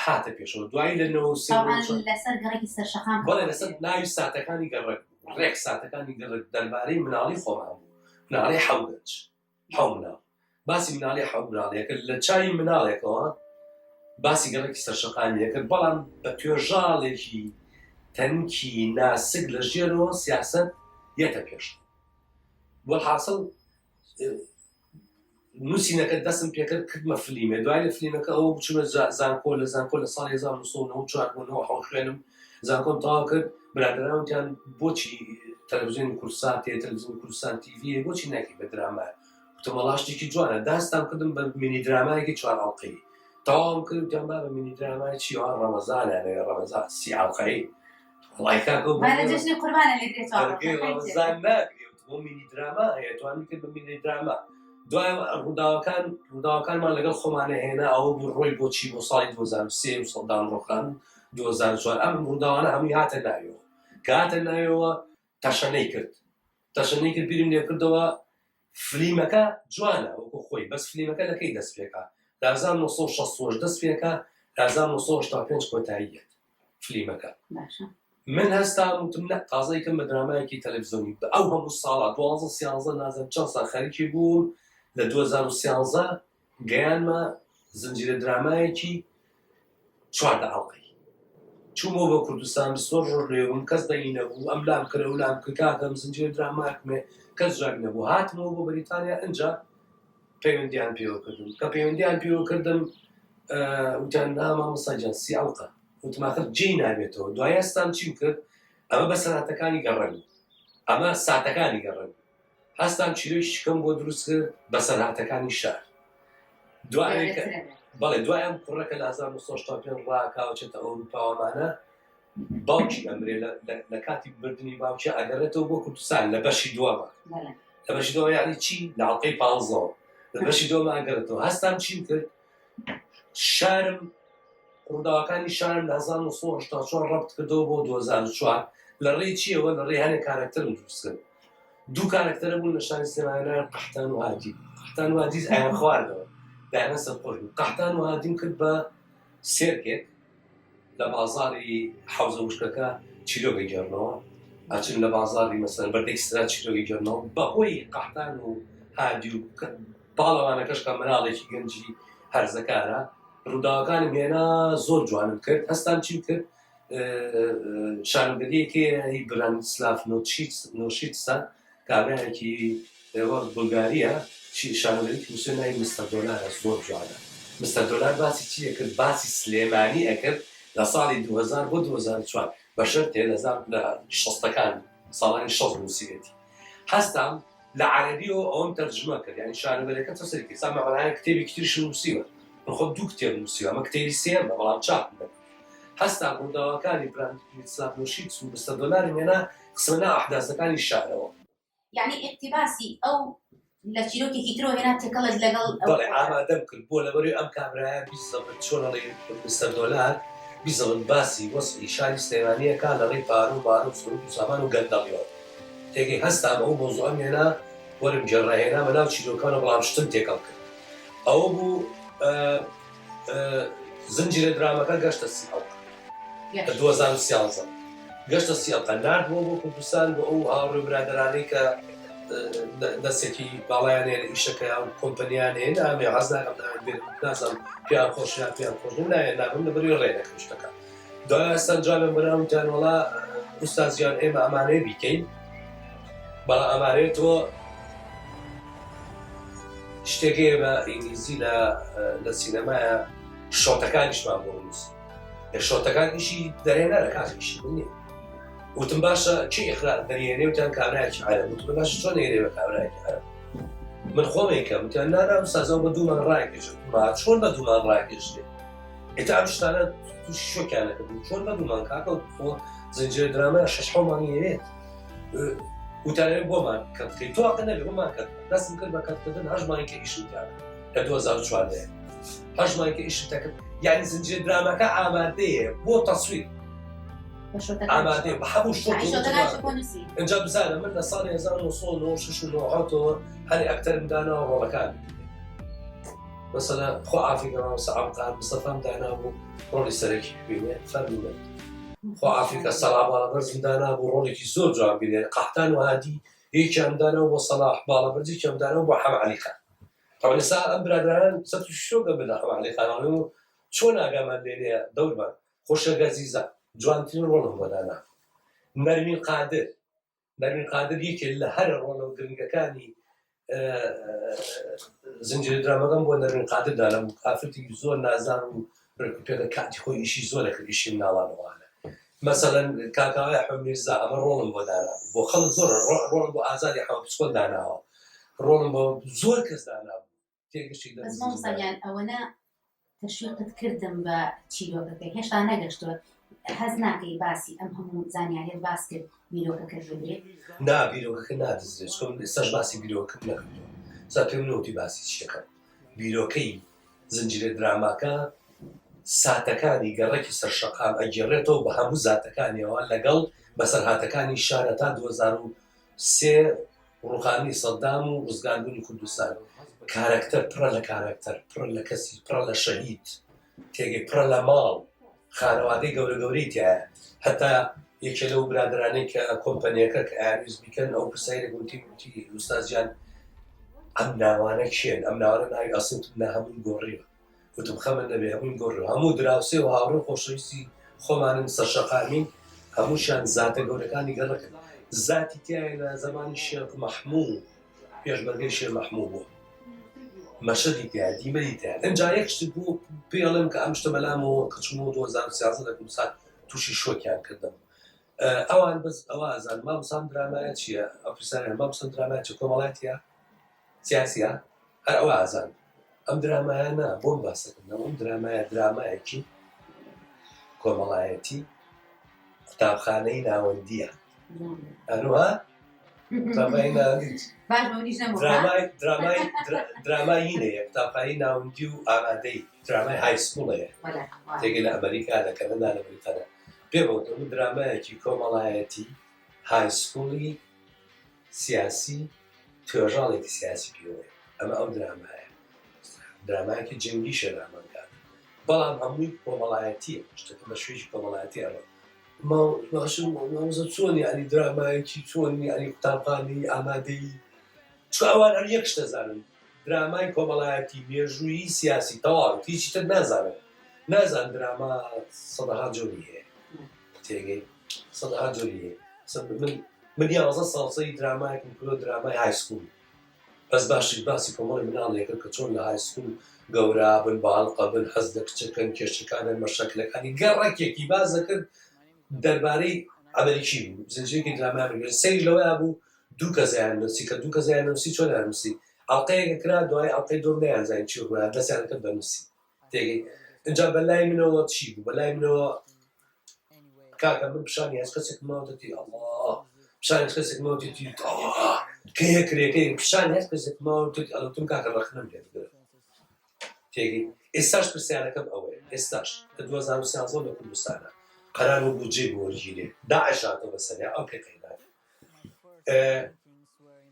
هاتە پێشەوە دوایی لە 1993 لەسەر گەڕێکی سەرشەقام بەڵێ لەسەر ناوی ساتەکانی گەڕێک ڕێک ساتەکانی گەڕێک دەربارەی مناڵی خۆمان بوو مناڵی حەوگەنج حەو مناڵ باسی مناڵی حەو مناڵیەکە لە چای مناڵێکەوە باسی گەڕێکی سەرشەقانیە کرد بەڵام بە توێژاڵێکی تەنکی ناسک لە ژێرەوە سیاسەت یەتە پێش وەڵحاسڵ نووسینەکە دەستم پێکرد کردمە فلیمێ دوای لە فلیمەکە ئەوە بچمە زانکۆ لە ساڵی 1994 حەو خوێنم زانکۆم تەواو کرد برادرانتیان بۆچی تەلەڤیزیۆنی کوردستان تەلەڤیزیۆنی کوردستان تیڤیە بۆچی ناکەی بە درامایە وتمەڵاشتێکی جوانە داستان کردم بە مینی درامایەکی 4 حەڵقەی تەواوم کرد وتیان با بە مینی درامای چی ڕەمەزانە ڕەمەزان 30 حەڵقەی وڵای کاکە جەژنی قوربانە لێ درێتەوە ڕەمەزان ناگرێت بۆ مینی دراما هەیە توانی کرد بە مینی دراما دوای ڕووداوەکانمان لەگەڵ خۆمانە هێنا ئەوە بوو ڕۆی بۆچی بۆ ساڵی 2023 سەڵدان ڕۆخان 2004 ئەم ڕووداوانە هەمووی هاتە ناویەوە کە هاتە ناویەوە تەشەنەی کرد بیرم لێ کردەوە فلیمەکە جوانە وەکو خۆی بەس فلیمەکە لەکەی دەست پێکا لە 1960 دەست پێکا لە 1965 کۆتاییەت فلیمەکە من هەستام وتم نە تازەیکەم بە درامایەکی تەلەڤیزیۆنی ئەو هەموو ساڵە 12 نازانم چەند ساڵ خەریکی بووم لە 2013 گەیانمە زنجیرە درامایەکی 4 حەڵقەی چوومەوە بە کوردستان 20 ڕۆژ لێوم کەس دەی نەبوو ئەم لام کرە و لام کرد کاکەم زنجیرە درامایەکمێ کەس ژاک نەبوو هاتمەوە بۆ بەریتانیا ئەنجا پەیوەندیان پێوە کردم کە پەیوەندیان پێوە کردم وتیان نا مامۆستاجان 30 حەڵقە وتم ئاخر جێی نابێتەوە دوای هەستام چیم کرد ئەمە بە سەراتەکانی گەڕەن ئەمە ساتەکانی گەڕەن هەستام چیرۆی شکەم بۆ دروست کرد بە سەراتەکانی شار بەڵێ دوای ئەم کوڕەکە لە 1965 ڕاکاوچێتە ئەوروپاوەمانە باوکی ئەمرێ لە کاتی بردننی باوکی ئەگەڕێتەوە بۆ کوردستان لە بەشی دووەمە لە بەشی دووە یعنی چی لە حەڵقەی 15 لە بەشی دووەمە ئەگەڕێتەوە هەستام چیم کرد شارم ڕووداوەکانی شارم لە 1984 ڕەبت کردەوە بۆ 2004 لە ڕێی چیەوە لە ڕێی هەنێک کارکتەرم دروست کرد دوو کارکتەرە بوون لە شاری سلێمانیان قەحتان و هادی قەحتان و هادی ئایان خواردەوە دایانە سەرخۆش بوو قەحتان و هادیم کرد بە سێرکێک لە بازاری حەوزە وشکەکە چیرۆگە گەڕنەوە ئاچن لە بازاری مەسەن بەردەکسرا چیرۆگی گەڕنەوە بەهۆی قەحتان و هادی و پاڵەوانەکەشکە مناڵێکی گەنجی هەرزەکارە ڕووداوەکانم هێنا زۆر جوانم کرد هەستان چیم کرد شارەگەریەکی برانیسلاف نۆشیتسە کابرایەکی بولگاریە شارەگەریکی موسیۆنایی مستەر دۆلارە زۆر جوانە مستەر دۆلار باسی چیە کرد باسی سلێمانی ئەکرد لە ساڵی 2000 بۆ 2004 بە شەرتێ لە شەستەکان ساڵانی شەڕ نووسیوێتی هەستام لە عەرەبیەوە ئەوم تەرجمە کرد یعنی شارەگەریەکە چەسەرێکی سامە بەڵایە کتێبێکی تریش نووسیوە خۆ دوو کتێب نووسیوە ئەمە کتێبی سێمە بەڵام چاپ نەبوو هەستا ڕووداوەکانی برانیسلاف نۆشیتس و مستەر دۆلاری هێنا قسمەنا ئەحداثەکانی شارەوە یعنی ئیقتیباسی ئەو لە چیرۆکێکی ترەوە هێنا تێکەڵت لەگەڵ بەڵێ ئامادەم کرد بۆ لەبەروی ئەم کابرایە بیزەبن چۆنەڵی مستەر دۆلار بیزەبن باسی وەسعی شاری سلێمانیەکە لە ڕێی پارە و بارە و سرود و سامان و گەندەڵیەوە تێگەی هەستام ئەو مۆزوعەم هێنا وەرم گێڕاهێنا بەناو چیرۆکانە بەڵام شتم تێکەڵ کرد ئەوە بوو زنجیرە درامەکە گەشتە 30 حەڵقە 2013 گەشتە 30 حەڵقە ناردبووە بۆ کوردستان بۆ ئەو هاوڕێ برادەرانەی کە دەستێکی باڵایانێن ئیشەکەیان کۆمپەنیانێن ئەمێ حەز ناکەم نازانم پیان خۆش یا پیان خۆش نایە نابم لەبەروی ڕێنەکەم شتەکە دوای ئەستەنجامێ بەناوتان وڵا ئوستازیان ئێمە ئەمانەیە بیکەین بەڵام ئەمانەیە تۆ شتێکەیە بە ئینگلیزی لە سینەمایە شۆتەکانیشمان بۆ نووس شۆتەکان ئیشی دەرێنەرە کاکیشی نیە وتم باشە چی ئیخرا دەریێنێ وتیان کابرایەکی عەرەب وتم باشە چۆن نێنێ بە کابرایەکی عەرەب من خۆم یەکەم وتیان نانا ئوستازەوە بە دوومان ڕایکێشت چۆن بە دوومان ڕایکێشتێ ئێتا ئەم شتانە تووشی شۆکیانە کردم چۆن بە دوومان کاکە خۆ زنجیرە درامایە 6 مانگی هەیەت وتانەوێت بۆمان کەتکەی تۆ ئەقە نەبێ بۆمان کەت دەستم کرد بە کەتکردن 8 مانگی کە ئیشم کرد لە 2014 8 مانگی کە ئیشم کرد یعنی زنجیرە درامەکە ئامادەیە بۆ تەسویر ئامادەیە بە هەموو شتێکی ئەنجا بزانە من لە ساڵی 1996 هەری ئەکتەرم داناوە ڕۆڵەکان مەسەلا خۆ ئافریقا سەعامقار مستەفام دانابوو ڕۆڵی سەرەکی ببینێ فەرمونە خۆ ئافریقا سەڵا باڵەبەرزم دانابوو ڕۆڵێکی زۆر جوان بینێ قەحتان و هادی یەکیان داناوە بۆ سەلاح باڵەبەرزی یەکیان داناوە بۆ حەم عەلی خان طبعا ئێستا ئەم برادران سەد و شۆکە بن لە حەم عەلی خان چۆن ئاگامان لێنەیە دەورمان خۆشەگە زیزە جوانترین ڕۆڵم بۆ دانا نەرمین قادر یەکێک لە هەر ڕۆڵە گرنگەکانی زنجیرە درامەکەم بۆ نەرمین قادر دانم ئافرەتێکی زۆر نازان و ڕێکوپێکە کاتی خۆی ئیشی زۆرە کرد ئیشی ناڵانەوانە مەسەلەن کاکاوای حەمیرزا ئەمە ڕۆڵم بۆ دانا بۆ خەڵک زۆر ڕۆڵم بۆ ئازادی حەوەپسکۆل داناوە ڕۆڵم بۆ زۆر کەس دانابوو تێگەشتی ئەزمەسەلیان ئەوەنە تەشویقت کردم بە چیرۆکەکەی هێشتا نەگەشتووە هەز ناکەی باسی ئەم هەموو زانیاریت باس کرد بیرۆکەکە ژێدرێت نا بیرۆکەکە نادەزرێت چۆن ئێستاش باسی بیرۆکەم نەکردووە سا پێم نەوتی باسی چیەکەم بیرۆکەی زنجیرە دراماکە ساتەکانی گەڕێکی سەرشەقام ئەگێڕێتەوە بە هەموو زاتەکانیەوە لەگەڵ بەسەرهاتەکانی شارە تا 2003 ڕوخانی سەدام و ڕزگاربوونی کوردستان کارەکتەر پڕە لە کارەکتەر پڕە لە کەسی پڕە لە شەهید تێگەی پڕە لە ماڵ خانەوادەی گەورەی تایە هەتا یەکێ لەو برادرانەی کە کۆمپەنیەکە کە ئاویز بیکەن ئەو پرسیارێک گوتی ئوستازیان ئەم ناوانە کێن ئەم ناوانە ناوی ئەسڵتم نا هەمووی گۆڕیوە وتم خەمە نەبێ هەمووی گۆڕیوە هەموو دراوسێ و هاوڕێ خۆشەویستی خۆمانن سەرشەقامین هەمووشیان زاتە گەورەکانی گەڕەکەن زاتی تایە لە زەمانی شێخ مەحموود پێشمەرگەی شێخ مەحموود بوو مەشەدی تایە دیمەری تایە ئەنجا یەک شت بوو پێڵم کە ئەم شتە بەلامەوە کەچمەوە 2013 لە کوردستان تووشی شۆکیان کردم ئەوان بەس ئەوە ئازان مامۆسام درامایە چییە ئەو پرسیارە مامۆسام درامایە چ کۆمەڵایەتیە سیاسیە هەر ئەوە ئازان ئەم درامایە نا بۆم باسەکردنەوە ئەم درامایە درامایەکی کۆمەڵایەتی قوتابخانەی ناوەندیە ئەنوە درامای ناوەندی درامای هینەیە قوتابخانەی ناوەندی و ئامادەی درامای هایسکوڵەیە تێگەی لە ئەمریکا لە کەنەدا لە بریتانیا پێبوو ئەم درامایەکی کۆمەڵایەتی هایسکوڵی سیاسی توێژاڵێکی سیاسی پێوەیە ئەمە ئەو درامایەکی جەنگی شێرامەکان بەڵام هەمووی کۆمەڵایەتیە شتەکە بە شوێژی کۆمەڵایەتی ئەوە ماوزە چۆنی ئەنی درامایەکی چۆنی ئەنی قوتابخانەی ئامادەی چکە ئەوان هەر یەک شتە زانن درامای کۆمەڵایەتی مێژوویی سیاسی تەواو هیچی تر نازان دراما سەدەها جۆری هەیە تێگەی سەدەها جۆری هەیە من 11 ساڵسەی درامایەکم کردۆ درامای هایسکوڵ بەس باسی کۆمەڵی مناڵێک کرد کە چۆن لە هایسکوڵ گەورە بن باڵقە بن حەز لە کچەکەن کێشەکانن مەشەکلەکانی گەڕێکێکی باز دەکرد دەربارەی ئەمریکی بوو زنجیرێکی درامای سەیری لەوەیە بوو دوو کەسیان نووسی کە دوو کەسیان نووسی چۆن نووسی ئەڵقەیەکە کرا دوای ئەڵقەی دۆم نەیانزانین چی بوو دەستیان کرد بەنووسی تێگەی اینجا بەلای منەوە چی بوو بەلای منەوە کاکە من پیشانی هەست کەسێک ماوەتی ئەڵڵا پیشانی هەست کەسێک ماوەتی کە هێکرێکەی پیشانی هەست کەسێک ماوەتی ئەڵوتم کاکە ڕەخنەم لێ بگرە تێگەی ئێستاش پرسیارەکەم ئەوەیە ئێستاش کە 2013 لە کوردستانە قەرار بوو بودجێ بۆ وەرگیرێ داعش هاتەوە بەسەریا ئەو پێکەیدان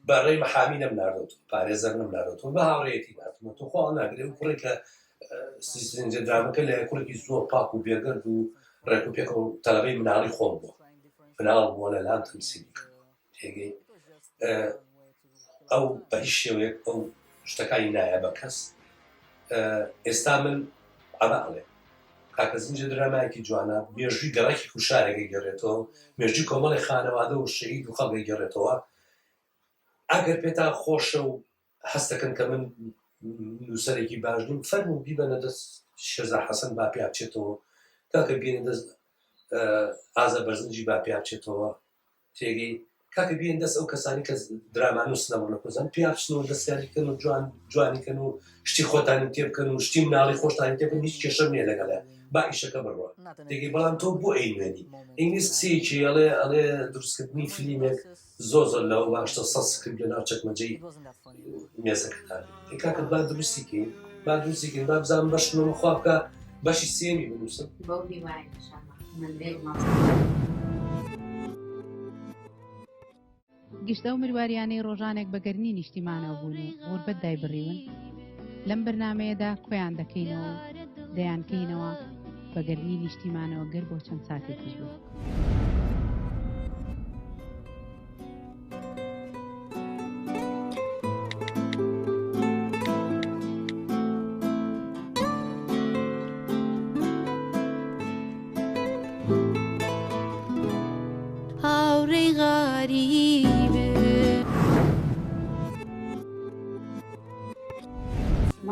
بەڕێی مەحامی نەمناردەوە پارێزەر نەمناردەوە بە هاوڕێیەتی ناتمە تۆ خۆ ناگرێ و کوڕێک کە زنجیرە درامەکە لە کوڕێکی زۆر پاک و بێگەرد و ڕێکوپێک و تەلەبەی مناڵی خۆم بووە مناڵ بووە لە لام تەمسیلی کرد تێگەی ئەو بە هیچ شێوەیەک ئەو شتەکانی نایە بە کەس ئێستا من ئەمە ئەڵێ کاکە زنجە درامایەکی جوانە مێژووی گەڕێکی کوشارێکی گەڕێتەوە مێژووی کۆمەڵی خانەوادە و شەهید و خەڵکی گەڕێتەوە ئەگەر پێتان خۆشە و هەست دەکەن کە من نووسەرێکی باش بووم فەرموو بیبەنە دەست شێرزاد حەسەن با پێ بچێتەوە کاکە بێنە دەست ئازە بەرزنجی با پێ بچێتەوە تێگەی کاکە بێن دەست ئەو کەسانی کە درامان و سینەما نەکۆزان پێ بچنەوە دەستیاریکەن و جوانیکەن و شتی خۆتانی تێ بکەن و شتی مناڵی خۆشتانی تێ بکەن هیچ کێشەم نییە لەگەڵە با ئیشەکە بڕوە تێگەی بەڵام تۆ بۆ ئەیمێنی ئینگلیز قسەیەکی ئەڵێ دروستکردنی فیلمێک زۆر لەوە باشتە سەد سکرێپت لەناو چەکمەجەی مێزەکەتان کاکە با دروستیکەین با دروستیکەین با بزانم بەشنەوە خوا بکە بەشی سێمی بنووسم گشتە و مرواريانەی ڕۆژانێک بەگەرنی نیشتیمانەوە بوون و غوربەت دایبڕیون لەم بەرنمەیەدا خۆیان دەکەینەوە دەیانکەینەوە بەگەرنی نیشتیمانەوە گەر بۆ چەند ساتێکیش بوو.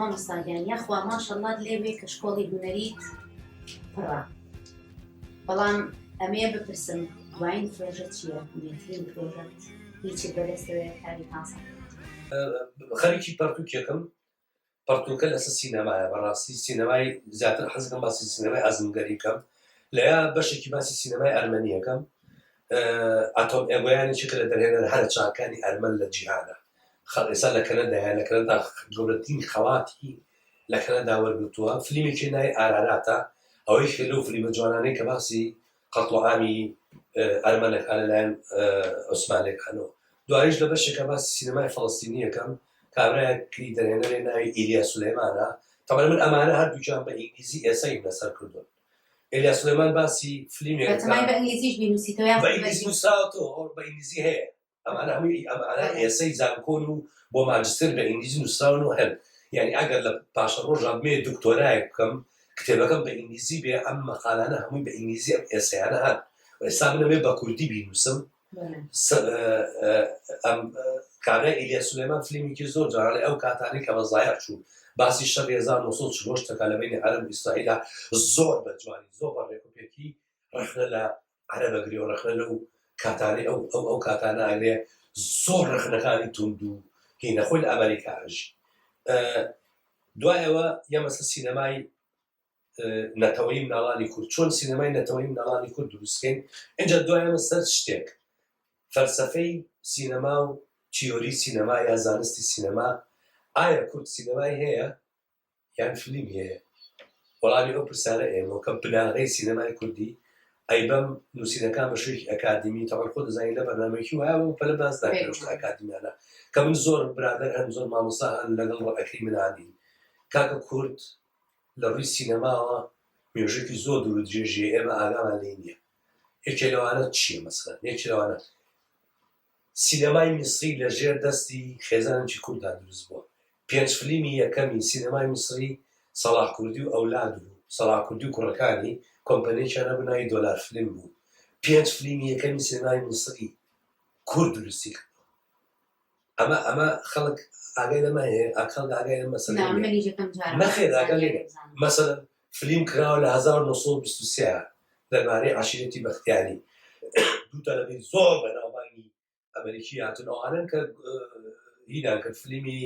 مامۆستاگیان یاخوا ماشەڵڵات لێوێ کە شکۆڵی هونەریت پڕە بەڵام ئەمێ بپرسم دوایین پرۆژە چییە بێترین پرۆژەت هیچی بەدەستەوەیە کاری تاسە خەریکی پەرتوکێکم پەرتوکە لەسەر سینەمایە بەڕاستی سینەمای زیاتر حەزەکەم باسی سینەمای ئازمگەری بکەم لەیا بەشێکی باسی سینەمای ئەرمەنیەکەم ئاتۆم ئێگۆیانێکی کە لە دەرهێنەر هەرە چاکانی ئەرمەن لە جیهانە ئێستا لە کەنەدایە لە کەنەدا گەورەترین خەڵاتی لە کەنەدا وەرگرتووە فلیمێکی نای ئاراراتە ئەوەی کە لەو فلیمە جوانانەی کە باسی قەتڵعامی ئەرمەنەکان لەلایەن عوسمانیەکانەوە دوایش لە بەشێکە باسی سینەمای فەڵەستینیەکەم کابرایەکی دەرهێنەرێ ناوی ئیلیا سولەیمانە تەمەن من ئەمانە هەردووکیان بە ئینگلیزی ئێسەیم لەسەر کردوون ئیلیا سولەیمان باسی فلیمێک بە ئینگلیزیش بینووسیتەوە بە ئینگلیزی نووسراوەتەوە بە ئینگلیزی هەیە ئەمانە هەمووی ئەمانە ئێسەی زانکۆن و بۆ ماجستر بە ئینگلیزی نووسراون و هەن یعنی ئەگەر لە پاشە ڕۆژان بێ دکتۆرایەک بکەم کتێبەکەم بە ئینگلیزی بێ ئەم مەقالانە هەمووی بە ئینگلیزی ئەم ئێسەیانە هەن ئێستا منەوێ بە کوردی بینووسم ئەم کابرای ئیلیا سولەیمان فلیمێکی زۆر جوانە ئەو کاتانەی کە بە زایە چوو باسی شەڕی 1940 لە بینی عەرەب و ئیسرائیلە زۆر بە جوانی زۆر بە ڕێکوپێکی ڕەخنە لە عەرەبەگری و ڕەخنە لەو کاتانەی ئەو کاتانە ئەگرێ زۆر ڕەخنەکانی توند و هینە خۆی لە ئەمریکاژ دوایەوە یەمەسە سینەمای نەتەوەی مناڵانی کورد چۆن سینەمای نەتەوەی مناڵانی کورد دروستکەین اینجا دوایەمە سەر شتێک فەلسەفەی سینەما و تیۆری سینەما یا زانستی سینەما ئایا کورد سینەمای هەیە یان فیلم هەیە وەڵامی ئەو پرسیارە ئێمە کە بناغەی سینەمای کوردی ئەی بەم نووسینەکان بە شوێکی ئەکادمی تەواو خۆ دەزانین لە بەرنامەیەکی وایە و پەلە باس داکرێت شتە ئەکادمیانە کە من زۆر برادەر هەن زۆر مامۆستا هەن لەگەڵ ڕەئەکەی منانی کاکە کورد لە ڕووی سینەماوە مێژوویەکی زۆر دوور و درێژیە ئێمە ئاگامان لێ نییە یەکێ لەوانە چییە مەسەڵەن یەکێ لەوانە سینەمای میسری لە ژێر دەستی خێزانێکی کورددا دروست بووە 5 فلیمی یەکەمی سینەمای میسری سەلاح کوردی و ئەولاد و سەلاح کوردی و کوڕەکانی کۆمپەنیێکیان هەبوو دۆلار فلم بوو 5 فلیمی یەکەمی سینەمای میسری کورد دروستی کردەوە ئەمە خەڵک ئاگای لەمە هەیە خەڵک ئاگای لەمە مەسەلە نەخێر ئاگای لێ مەسەڵەن فلیم کراوە لە 1923 دەربارەی عەشیرەتی بەختیاری دوو تەلەڤیزیۆن زۆر بەناوبانگی ئەمریکی هاتن ئەوانن کە هینان کرد فلیمی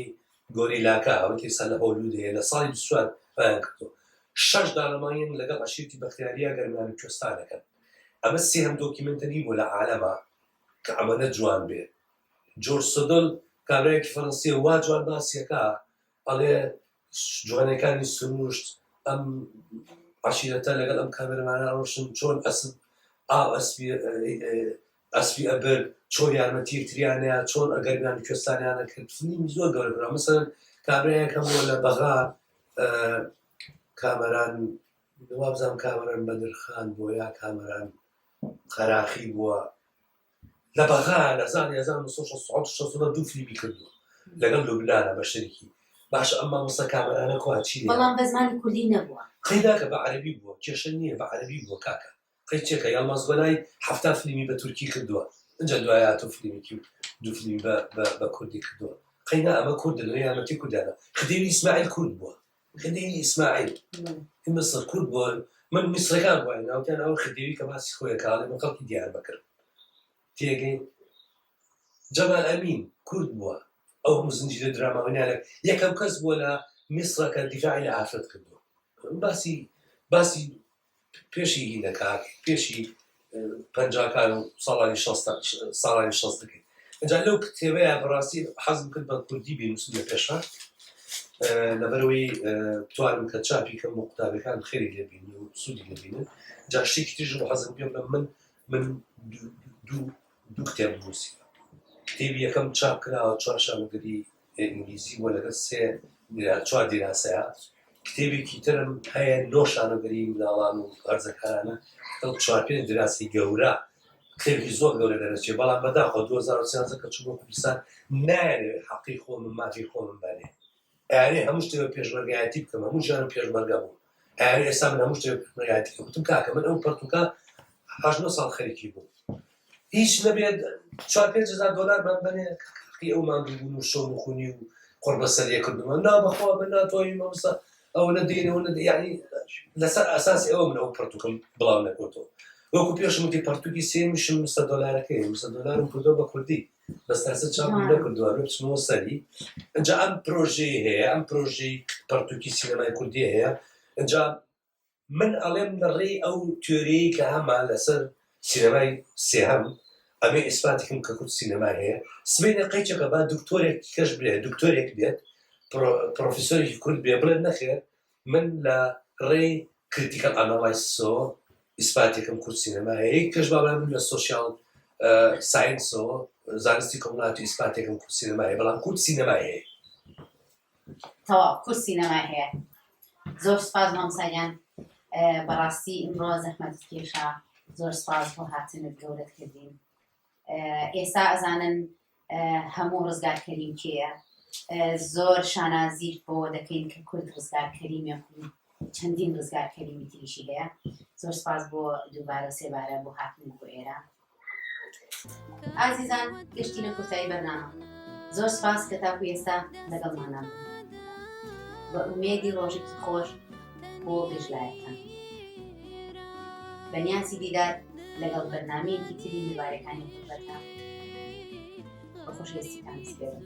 گۆریلاکە ئەوەی سا لە هۆلیوود هەیە لە ساڵی 24 بەیان کردەوە 6 دانەمایان لەگەڵ عەشیرەتی بەختیاریە گەرمیان کوێستانەکەن ئەمە سێهەم دۆکیمنتەری بوو لە عالەما کە ئەمەنە جوان بێ جۆرج سۆدل کابرایەکی فەڕەنسیە وا جوان باسیەکە ئەڵێ جوانەکانی سروشت ئەم عەشیرەتە لەگەڵ ئەم کامێرەمانە ڕۆشن چۆن ئەسپی ئەبر چۆن یارمەتیەکتریانەیە چۆن ئەگەرمیان کوێستانیانە کرد فلیمی زۆر گەورە مەسەڵەن کابرایەکەم بووە لە بەغا کامەران وابزانم کامەران بەدرخان بووە یا کامەران قەراخی بووە لە بەغا لە زانی 1960 دوو فلیمی کردووە لەگەڵ لوبنانە بە شەریکی باش ئەم مامۆستا کامەرانە کواچی بەڵام بە زمانی کوردی نەبووە قەیناکە بە عەرەبی بووە کێشە نییە بە عەرەبی بووە کاکە قەی چێکە یالمازگۆلای هەفتا فیلمی بە تورکی کردووە ئەنجا دوای هاتۆ فیلمێکی دوو فیلمی بە کوردی کردووە قەینا ئەمە کوردە لە یارمەتی کوردانە خدێوی ئیسماعیل کورد بووە خدێوی ئیسماعیل مەسڵ کورد بووە من میسرەکان بووە ناوتیان ئەوە خدێوی کە باسی خۆیە کاڵێ من خەڵکی دیار بکرد تێگەی جەمال ئەمین کورد بووە ئەو هەموو زنجیرە دراماوەیانە یەکەم کەس بووە لە میسرە کە دیفاعی لە ئافرەت کردووە باسی پێشی هینەکار پێشی پەنجاکار و ساڵانی 60 دەکەیت ئەجا لەو کتێبەیە بەڕاستی حەزم کرد بە کوردی بینووسم لە پێشە لەبەرەوەی بتوانم کە چاپی کەم و قوتابەکان خێری لێبینن و سوودی لێبینن جا شتێکی تریش حەزم پێم لە من دوو کتێب نووسیوە کتێبی یەکەم چاپ کراوە 4 شانۆگەری ئینگلیزی بۆ لەگەڵ 4 دیراسەیە کتێبێکی ترم هەیە 9 شانۆگەری منداڵان و هەرزەکارانە 4 دیراسی گەورە کتێبی زۆر گەورە دەرەچێت بەڵام بەداخۆ 2013 کە چوو بۆ کوردستان نایەوێت حەقی خۆمم مافی خۆمم بانێ ئەیانێ هەموو شتێک پێشمەرگایەتی بکەم هەموو ژیانم پێشمەرگە بوو ئەیانێ ئێستا من هەموو شتێک پێشمەرگایەتی وتم کاکە من ئەو پەرتووکە 8 ساڵ خەریکی بوو هیچ نەبێت 4-5,000 دلار من بنێ حەقی ئەو ماندووبوون و شەو و خونی و قوربەسەریەکردنەوە نا بەخوا من ناتوانین مەمەستا ئەو نەدەینەوە یعنی لەسەر ئاساسی ئەوە من ئەو پەرتووکەم بڵاو نەکەوتەوە وەکو پێشم وتی پەرتووکی سێمیشم 100 دلارەکەی 100 دلارم کردەوە بە کوردی بەستاسە چاپی نەکردووە بێ بچمەوە سەری ئەنجا ئەم پرۆژەی هەیە ئەم پرۆژەی پەرتووکی سینەمای کوردی هەیە ئەنجا من ئەڵێم لە ڕێی ئەو تیۆرەیەی کە هەمان لەسەر سینەمای سێهەم ئەمێ ئیسپاتێکم کە کورد سینەما هەیە سبەینە قەیچەکە با دکتۆرێک کەش بێ دکتۆرێک بێت پرۆفیسۆرێکی کورد بێ بڵێن نەخێر من لە ڕێی کریتیکەل ئاناڵایسیسەوە ئیسپاتێکم کورد سینەما هەیە هیچ کەش با بڵێن من لە سۆشیاڵ ساینسەوە زانستی کۆمەڵاتی ئیسپاتێکم کورد سینەما هەیە بەڵام کورد سینەما هەیە تەواو کورد سینەما هەیە زۆر سپاس مامۆستاگیان بەڕاستی ئیمڕۆ زەحمەتت کێشا زۆر سپاس بۆ هاتنت گەورەت کردین ئێستا ئەزانن هەموو ڕزگار کەریم کێیە زۆر شانازیر بۆ دەکەین کە کورد ڕزگار کەریمە چەندین ڕزگار کەریمی تریشی هەیە زۆر سپاس بۆ دووبارە سێبارە بۆ هاتن بۆ ئێرە ئازیزان گەشتینە کۆتایی بەرنامە زۆر سپاس کە تاکو ئێستا لەگەڵمانە بە ئومێدی ڕۆژێکی خۆش بۆ گەشتلایەکان بەنیازی دیدار لەگەڵ بەرنامەیەکی تری میوارەکانی قوربەتە بە خۆشەویستیتان سپێرم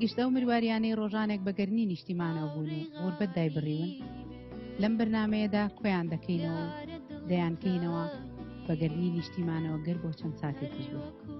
گشتە و مروواریانەی ڕۆژانێک بەگەرنی نیشتیمانەوە بوون و غوربەت دایبڕیون لەم بەرنمەیەدا کۆیان دەکەینەوە و دەیانکەینەوە بەگەرنی نیشتیمانەوە گەر بۆ چەند ساتێکیش بوو